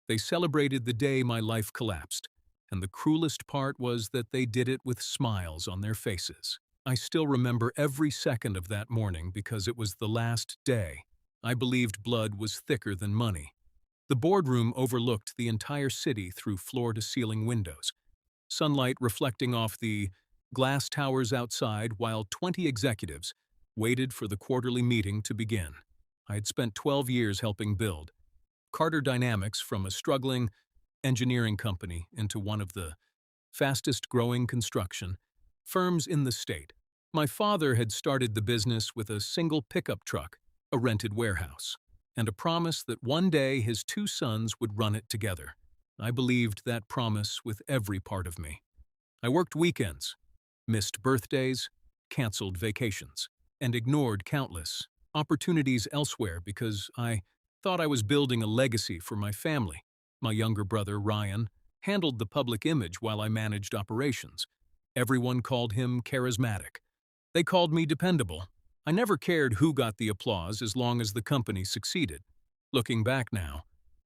They celebrated the day my life collapsed, and the cruelest part was that they did it with smiles on their faces. I still remember every second of that morning because it was the last day. I believed blood was thicker than money. The boardroom overlooked the entire city through floor-to-ceiling windows, sunlight reflecting off the glass towers outside while 20 executives waited for the quarterly meeting to begin. I had spent 12 years helping build Carter Dynamics from a struggling engineering company into one of the fastest-growing construction firms in the state. My father had started the business with a single pickup truck, a rented warehouse, and a promise that one day his two sons would run it together. I believed that promise with every part of me. I worked weekends, missed birthdays, canceled vacations, and ignored countless opportunities elsewhere because I thought I was building a legacy for my family. My younger brother, Ryan, handled the public image while I managed operations. Everyone called him charismatic. They called me dependable. I never cared who got the applause as long as the company succeeded. Looking back now,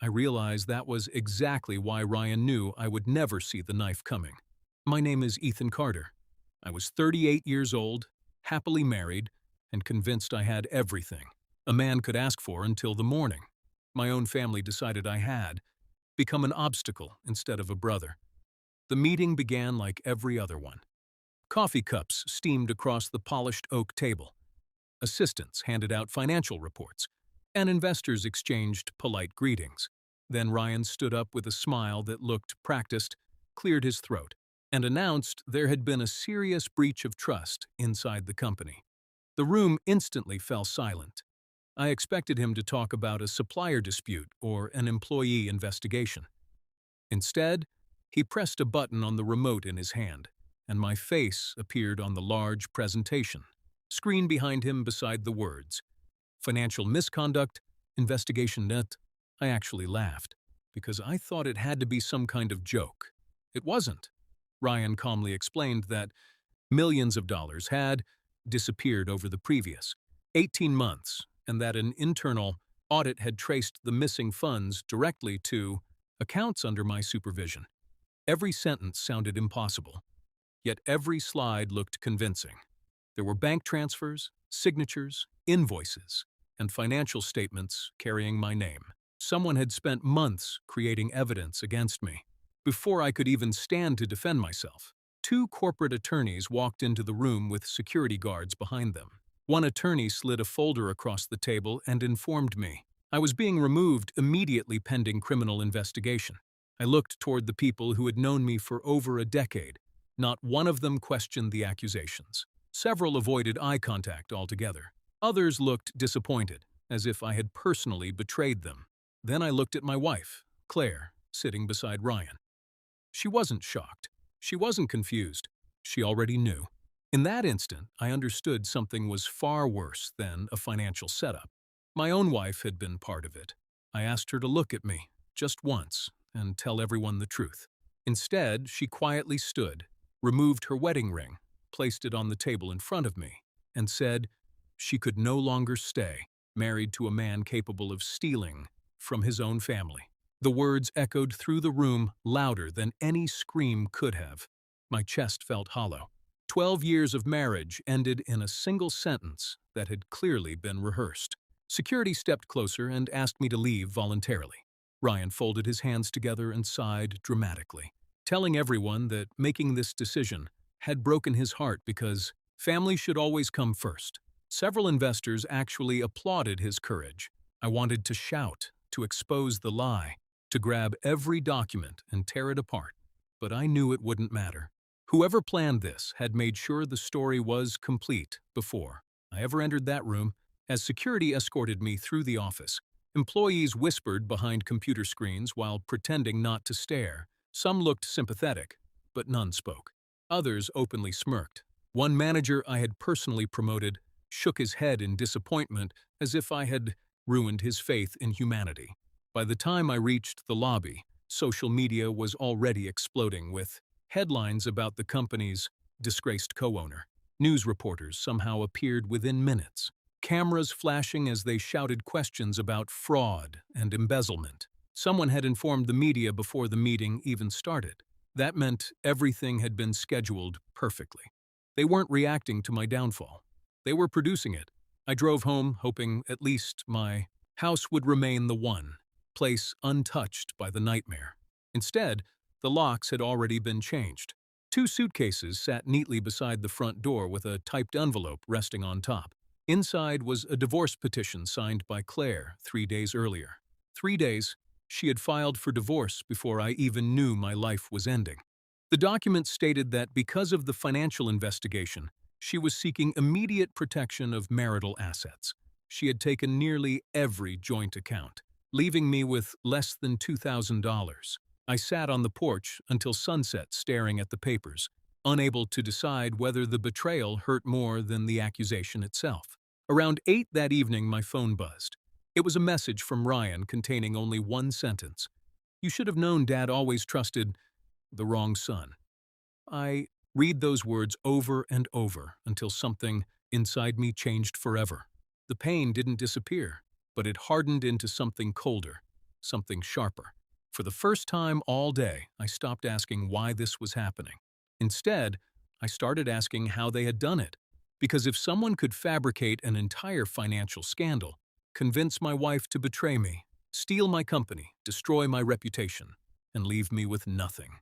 I realize that was exactly why Ryan knew I would never see the knife coming. My name is Ethan Carter. I was 38 years old, happily married, and convinced I had everything a man could ask for until the morning. My own family decided I had become an obstacle instead of a brother. The meeting began like every other one. Coffee cups steamed across the polished oak table. Assistants handed out financial reports, and investors exchanged polite greetings. Then Ryan stood up with a smile that looked practiced, cleared his throat, and announced there had been a serious breach of trust inside the company. The room instantly fell silent. I expected him to talk about a supplier dispute or an employee investigation. Instead, he pressed a button on the remote in his hand, and my face appeared on the large presentation screen behind him beside the words, "Financial misconduct, investigation net." I actually laughed, because I thought it had to be some kind of joke. It wasn't. Ryan calmly explained that millions of dollars had disappeared over the previous 18 months, and that an internal audit had traced the missing funds directly to accounts under my supervision. Every sentence sounded impossible, yet every slide looked convincing. There were bank transfers, signatures, invoices, and financial statements carrying my name. Someone had spent months creating evidence against me. Before I could even stand to defend myself, two corporate attorneys walked into the room with security guards behind them. One attorney slid a folder across the table and informed me I was being removed immediately pending criminal investigation. I looked toward the people who had known me for over a decade. Not one of them questioned the accusations. Several avoided eye contact altogether. Others looked disappointed, as if I had personally betrayed them. Then I looked at my wife, Claire, sitting beside Ryan. She wasn't shocked. She wasn't confused. She already knew. In that instant, I understood something was far worse than a financial setup. My own wife had been part of it. I asked her to look at me, just once, and tell everyone the truth. Instead, she quietly stood, removed her wedding ring, placed it on the table in front of me, and said she could no longer stay married to a man capable of stealing from his own family. The words echoed through the room louder than any scream could have. My chest felt hollow. 12 years of marriage ended in a single sentence that had clearly been rehearsed. Security stepped closer and asked me to leave voluntarily. Ryan folded his hands together and sighed dramatically, telling everyone that making this decision had broken his heart because family should always come first. Several investors actually applauded his courage. I wanted to shout, to expose the lie, to grab every document and tear it apart, but I knew it wouldn't matter. Whoever planned this had made sure the story was complete before I ever entered that room. As security escorted me through the office, employees whispered behind computer screens while pretending not to stare. Some looked sympathetic, but none spoke. Others openly smirked. One manager I had personally promoted shook his head in disappointment as if I had ruined his faith in humanity. By the time I reached the lobby, social media was already exploding with headlines about the company's disgraced co-owner. News reporters somehow appeared within minutes, cameras flashing as they shouted questions about fraud and embezzlement. Someone had informed the media before the meeting even started. That meant everything had been scheduled perfectly. They weren't reacting to my downfall. They were producing it. I drove home, hoping at least my house would remain the one place untouched by the nightmare. Instead, the locks had already been changed. Two suitcases sat neatly beside the front door with a typed envelope resting on top. Inside was a divorce petition signed by Claire 3 days earlier. 3 days, she had filed for divorce before I even knew my life was ending. The document stated that because of the financial investigation, she was seeking immediate protection of marital assets. She had taken nearly every joint account, leaving me with less than $2,000. I sat on the porch until sunset staring at the papers, unable to decide whether the betrayal hurt more than the accusation itself. Around 8 that evening, my phone buzzed. It was a message from Ryan containing only one sentence. "You should have known Dad always trusted the wrong son." I read those words over and over until something inside me changed forever. The pain didn't disappear, but it hardened into something colder, something sharper. For the first time all day, I stopped asking why this was happening. Instead, I started asking how they had done it. Because if someone could fabricate an entire financial scandal, convince my wife to betray me, steal my company, destroy my reputation, and leave me with nothing,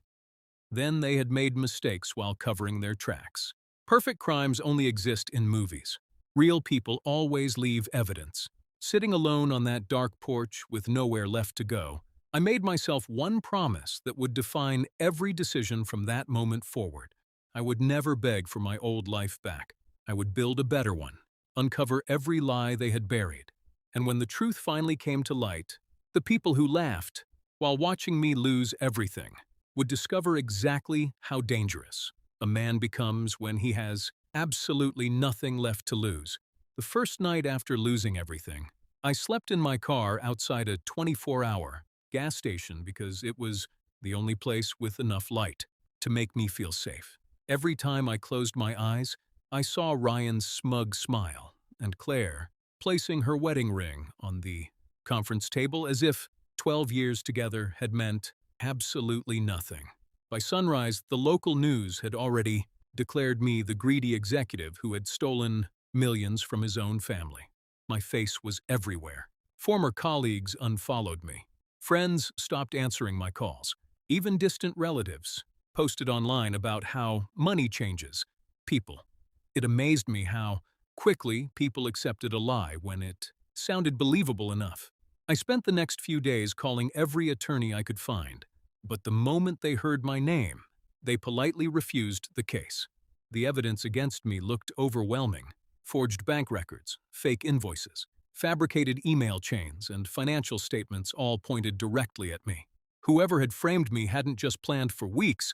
then they had made mistakes while covering their tracks. Perfect crimes only exist in movies. Real people always leave evidence. Sitting alone on that dark porch with nowhere left to go, I made myself one promise that would define every decision from that moment forward. I would never beg for my old life back. I would build a better one, uncover every lie they had buried. And when the truth finally came to light, the people who laughed while watching me lose everything would discover exactly how dangerous a man becomes when he has absolutely nothing left to lose. The first night after losing everything, I slept in my car outside a 24-hour gas station because it was the only place with enough light to make me feel safe. Every time I closed my eyes, I saw Ryan's smug smile and Claire placing her wedding ring on the conference table as if 12 years together had meant absolutely nothing. By sunrise, the local news had already declared me the greedy executive who had stolen millions from his own family. My face was everywhere. Former colleagues unfollowed me. Friends stopped answering my calls. Even distant relatives posted online about how money changes people. It amazed me how quickly people accepted a lie when it sounded believable enough. I spent the next few days calling every attorney I could find, but the moment they heard my name, they politely refused the case. The evidence against me looked overwhelming. Forged bank records, fake invoices, fabricated email chains, and financial statements all pointed directly at me. Whoever had framed me hadn't just planned for weeks,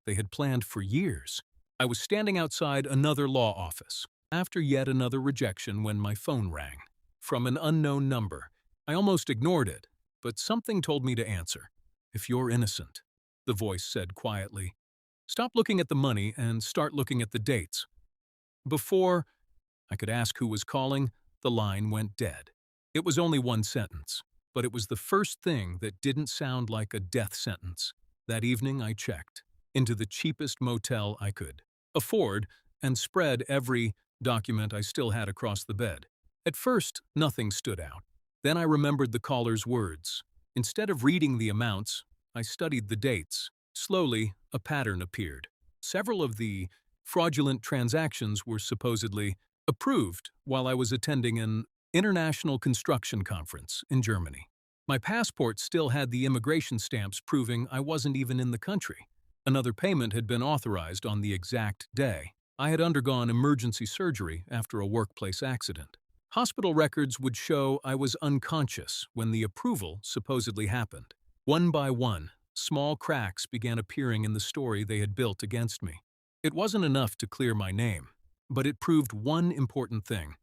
they had planned for years. I was standing outside another law office, after yet another rejection when my phone rang. From an unknown number. I almost ignored it, but something told me to answer. "If you're innocent," the voice said quietly, "stop looking at the money and start looking at the dates." Before I could ask who was calling, the line went dead. It was only one sentence, but it was the first thing that didn't sound like a death sentence. That evening I checked into the cheapest motel I could afford and spread every document I still had across the bed. At first, nothing stood out. Then I remembered the caller's words. Instead of reading the amounts, I studied the dates. Slowly, a pattern appeared. Several of the fraudulent transactions were supposedly approved while I was attending an international construction conference in Germany. My passport still had the immigration stamps proving I wasn't even in the country. Another payment had been authorized on the exact day. I had undergone emergency surgery after a workplace accident. Hospital records would show I was unconscious when the approval supposedly happened. One by one, small cracks began appearing in the story they had built against me. It wasn't enough to clear my name, but it proved one important thing.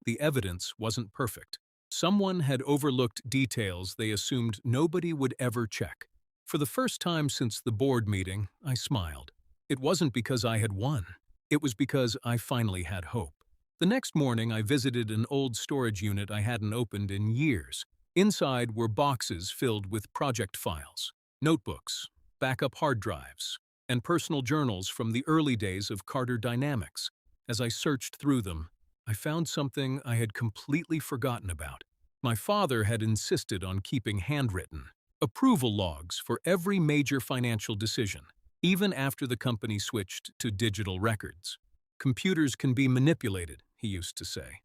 The evidence wasn't perfect. Someone had overlooked details they assumed nobody would ever check. For the first time since the board meeting, I smiled. It wasn't because I had won. It was because I finally had hope. The next morning, I visited an old storage unit I hadn't opened in years. Inside were boxes filled with project files, notebooks, backup hard drives, and personal journals from the early days of Carter Dynamics. As I searched through them, I found something I had completely forgotten about. My father had insisted on keeping handwritten approval logs for every major financial decision, even after the company switched to digital records. Computers can be manipulated, he used to say.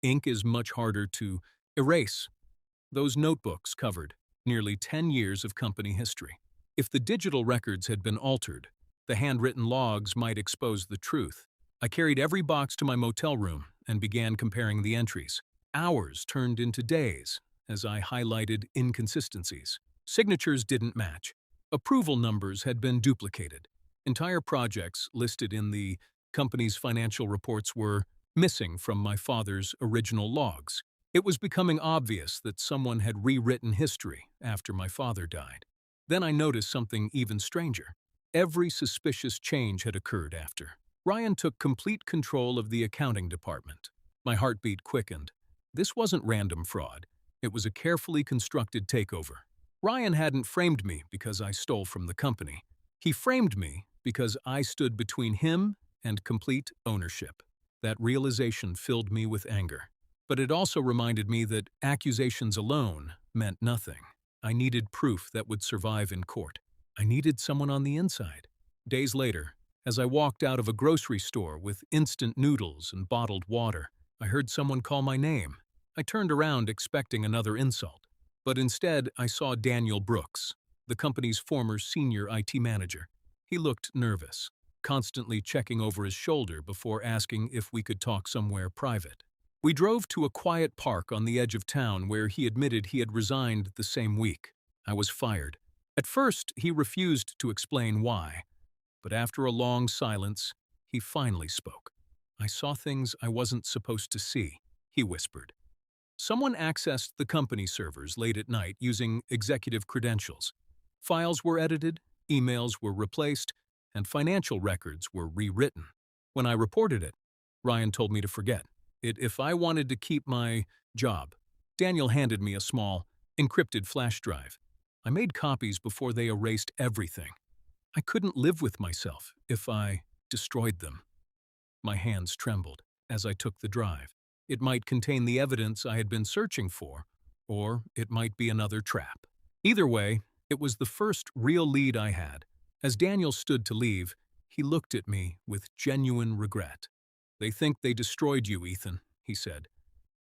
Ink is much harder to erase. Those notebooks covered nearly 10 years of company history. If the digital records had been altered, the handwritten logs might expose the truth. I carried every box to my motel room and began comparing the entries. Hours turned into days as I highlighted inconsistencies. Signatures didn't match. Approval numbers had been duplicated. Entire projects listed in the company's financial reports were missing from my father's original logs. It was becoming obvious that someone had rewritten history after my father died. Then I noticed something even stranger. Every suspicious change had occurred after. Ryan took complete control of the accounting department. My heartbeat quickened. This wasn't random fraud. It was a carefully constructed takeover. Ryan hadn't framed me because I stole from the company. He framed me because I stood between him and complete ownership. That realization filled me with anger. But it also reminded me that accusations alone meant nothing. I needed proof that would survive in court. I needed someone on the inside. Days later, as I walked out of a grocery store with instant noodles and bottled water, I heard someone call my name. I turned around expecting another insult. But instead, I saw Daniel Brooks, the company's former senior IT manager. He looked nervous, constantly checking over his shoulder before asking if we could talk somewhere private. We drove to a quiet park on the edge of town where he admitted he had resigned the same week. I was fired. At first, he refused to explain why, but after a long silence, he finally spoke. "I saw things I wasn't supposed to see," he whispered. Someone accessed the company servers late at night using executive credentials. Files were edited, emails were replaced, and financial records were rewritten. When I reported it, Ryan told me to forget it if I wanted to keep my job. Daniel handed me a small, encrypted flash drive. I made copies before they erased everything. I couldn't live with myself if I destroyed them. My hands trembled as I took the drive. It might contain the evidence I had been searching for, or it might be another trap. Either way, it was the first real lead I had. As Daniel stood to leave, he looked at me with genuine regret. "They think they destroyed you, Ethan," he said.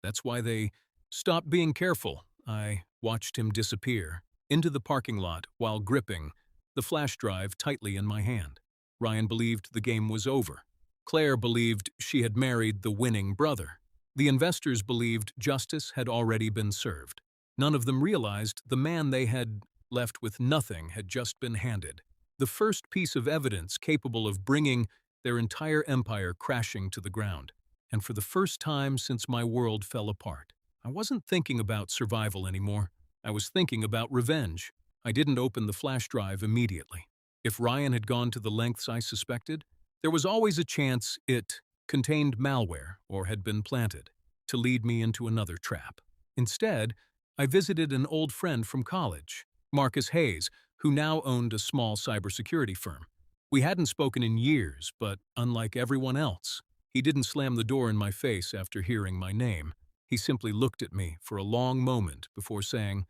"That's why they stopped being careful." I watched him disappear into the parking lot while gripping the flash drive tightly in my hand. Ryan believed the game was over. Claire believed she had married the winning brother. The investors believed justice had already been served. None of them realized the man they had left with nothing had just been handed the first piece of evidence capable of bringing their entire empire crashing to the ground. And for the first time since my world fell apart, I wasn't thinking about survival anymore. I was thinking about revenge. I didn't open the flash drive immediately. If Ryan had gone to the lengths I suspected, there was always a chance it contained malware or had been planted to lead me into another trap. Instead, I visited an old friend from college, Marcus Hayes, who now owned a small cybersecurity firm. We hadn't spoken in years, but unlike everyone else, he didn't slam the door in my face after hearing my name. He simply looked at me for a long moment before saying,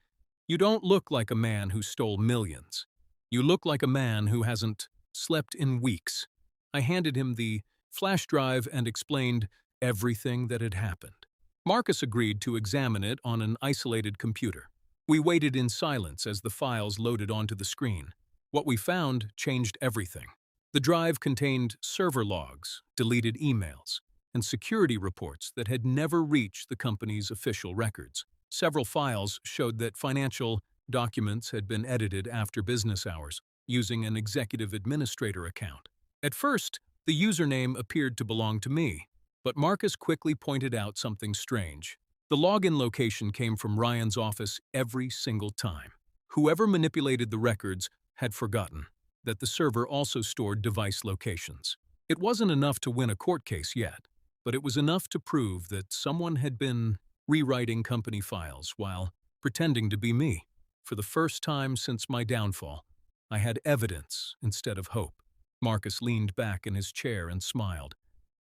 "You don't look like a man who stole millions. You look like a man who hasn't slept in weeks." I handed him the flash drive and explained everything that had happened. Marcus agreed to examine it on an isolated computer. We waited in silence as the files loaded onto the screen. What we found changed everything. The drive contained server logs, deleted emails, and security reports that had never reached the company's official records. Several files showed that financial documents had been edited after business hours, using an executive administrator account. At first, the username appeared to belong to me, but Marcus quickly pointed out something strange. The login location came from Ryan's office every single time. Whoever manipulated the records had forgotten that the server also stored device locations. It wasn't enough to win a court case yet, but it was enough to prove that someone had been rewriting company files while pretending to be me. For the first time since my downfall, I had evidence instead of hope. Marcus leaned back in his chair and smiled.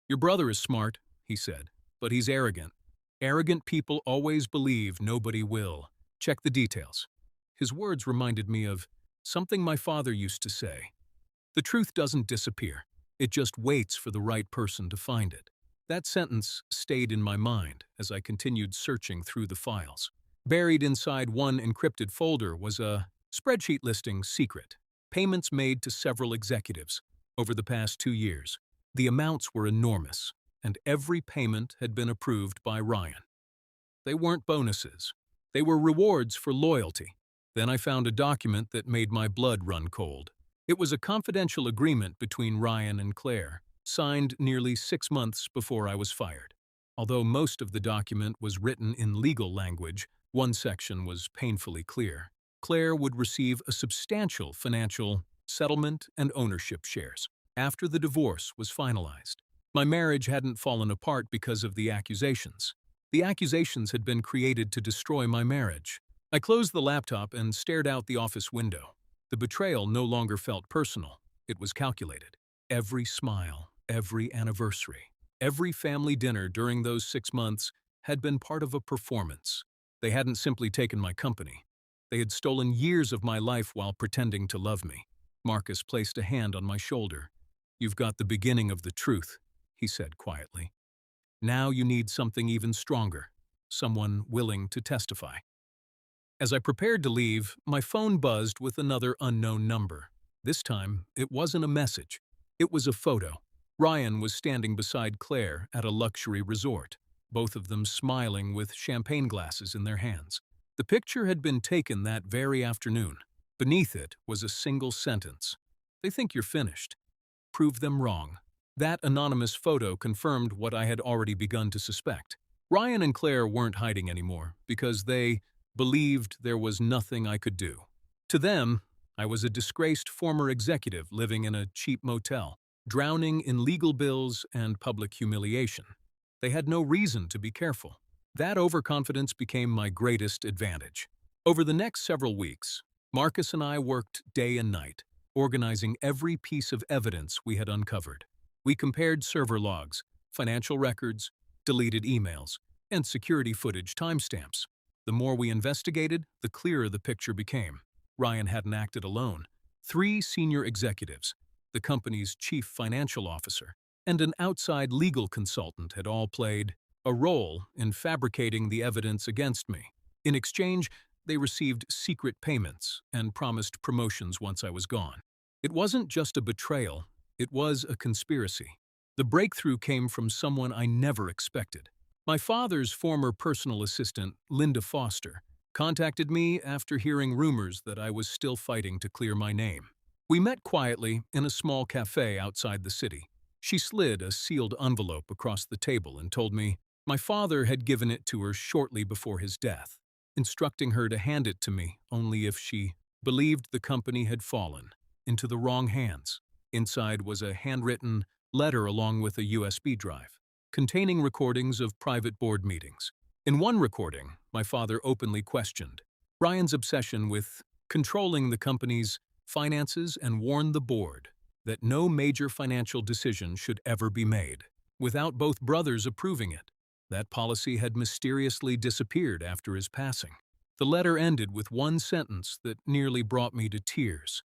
"Your brother is smart," he said, "but he's arrogant. Arrogant people always believe nobody will. Check the details." His words reminded me of something my father used to say. The truth doesn't disappear. It just waits for the right person to find it. That sentence stayed in my mind as I continued searching through the files. Buried inside one encrypted folder was a spreadsheet listing secret. Payments made to several executives over the past 2 years. The amounts were enormous, and every payment had been approved by Ryan. They weren't bonuses. They were rewards for loyalty. Then I found a document that made my blood run cold. It was a confidential agreement between Ryan and Claire, signed nearly 6 months before I was fired. Although most of the document was written in legal language, one section was painfully clear. Claire would receive a substantial financial settlement and ownership shares after the divorce was finalized. My marriage hadn't fallen apart because of the accusations. The accusations had been created to destroy my marriage. I closed the laptop and stared out the office window. The betrayal no longer felt personal. It was calculated. Every smile, every anniversary, every family dinner during those 6 months had been part of a performance. They hadn't simply taken my company. They had stolen years of my life while pretending to love me. Marcus placed a hand on my shoulder. "You've got the beginning of the truth," he said quietly. "Now you need something even stronger, someone willing to testify." As I prepared to leave, my phone buzzed with another unknown number. This time, it wasn't a message. It was a photo. Ryan was standing beside Claire at a luxury resort, both of them smiling with champagne glasses in their hands. The picture had been taken that very afternoon. Beneath it was a single sentence. "They think you're finished. Prove them wrong." That anonymous photo confirmed what I had already begun to suspect. Ryan and Claire weren't hiding anymore because they believed there was nothing I could do. To them, I was a disgraced former executive living in a cheap motel, drowning in legal bills and public humiliation. They had no reason to be careful. That overconfidence became my greatest advantage. Over the next several weeks, Marcus and I worked day and night, organizing every piece of evidence we had uncovered. We compared server logs, financial records, deleted emails, and security footage timestamps. The more we investigated, the clearer the picture became. Ryan hadn't acted alone. 3 senior executives, the company's chief financial officer, and an outside legal consultant had all played a role in fabricating the evidence against me. In exchange, they received secret payments and promised promotions once I was gone. It wasn't just a betrayal, it was a conspiracy. The breakthrough came from someone I never expected. My father's former personal assistant, Linda Foster, contacted me after hearing rumors that I was still fighting to clear my name. We met quietly in a small cafe outside the city. She slid a sealed envelope across the table and told me my father had given it to her shortly before his death, instructing her to hand it to me only if she believed the company had fallen into the wrong hands. Inside was a handwritten letter along with a USB drive, containing recordings of private board meetings. In one recording, my father openly questioned Ryan's obsession with controlling the company's finances and warned the board that no major financial decision should ever be made without both brothers approving it. That policy had mysteriously disappeared after his passing. The letter ended with one sentence that nearly brought me to tears.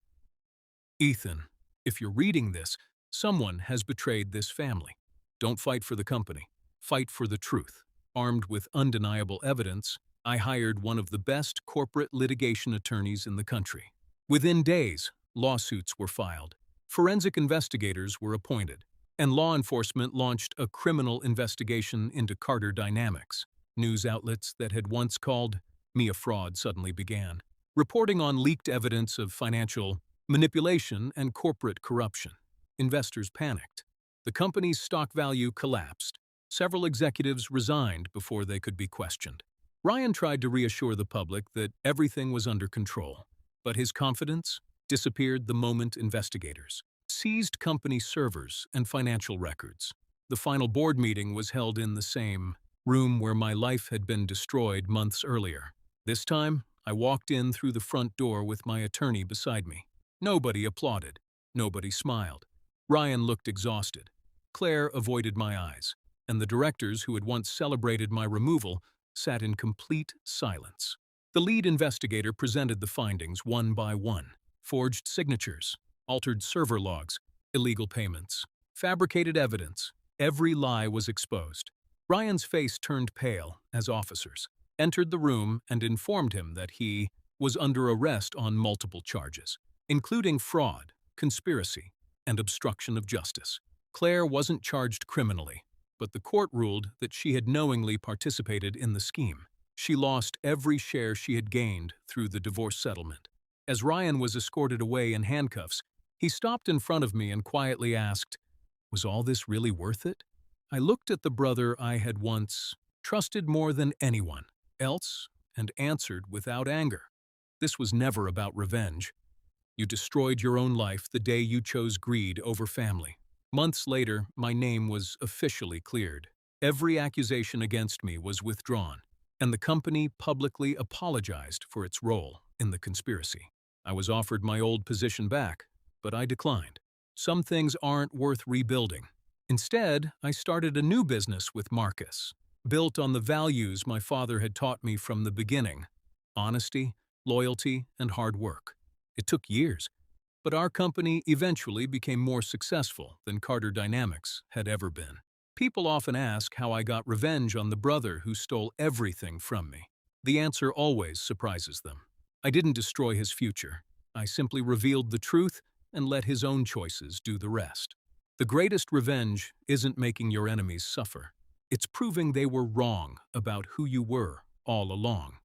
"Ethan, if you're reading this, someone has betrayed this family. Don't fight for the company. Fight for the truth." Armed with undeniable evidence, I hired one of the best corporate litigation attorneys in the country. Within days, lawsuits were filed, forensic investigators were appointed, and law enforcement launched a criminal investigation into Carter Dynamics. News outlets that had once called me a fraud suddenly began reporting on leaked evidence of financial manipulation and corporate corruption. Investors panicked. The company's stock value collapsed. Several executives resigned before they could be questioned. Ryan tried to reassure the public that everything was under control, but his confidence disappeared the moment investigators seized company servers and financial records. The final board meeting was held in the same room where my life had been destroyed months earlier. This time, I walked in through the front door with my attorney beside me. Nobody applauded. Nobody smiled. Ryan looked exhausted. Claire avoided my eyes, and the directors who had once celebrated my removal sat in complete silence. The lead investigator presented the findings one by one. Forged signatures, altered server logs, illegal payments, fabricated evidence. Every lie was exposed. Ryan's face turned pale as officers entered the room and informed him that he was under arrest on multiple charges, including fraud, conspiracy, and obstruction of justice. Claire wasn't charged criminally, but the court ruled that she had knowingly participated in the scheme. She lost every share she had gained through the divorce settlement. As Ryan was escorted away in handcuffs, he stopped in front of me and quietly asked, "Was all this really worth it?" I looked at the brother I had once trusted more than anyone else and answered without anger. This was never about revenge. You destroyed your own life the day you chose greed over family. Months later, my name was officially cleared. Every accusation against me was withdrawn, and the company publicly apologized for its role in the conspiracy. I was offered my old position back, but I declined. Some things aren't worth rebuilding. Instead, I started a new business with Marcus, built on the values my father had taught me from the beginning: honesty, loyalty, and hard work. It took years, but our company eventually became more successful than Carter Dynamics had ever been. People often ask how I got revenge on the brother who stole everything from me. The answer always surprises them. I didn't destroy his future. I simply revealed the truth and let his own choices do the rest. The greatest revenge isn't making your enemies suffer. It's proving they were wrong about who you were all along.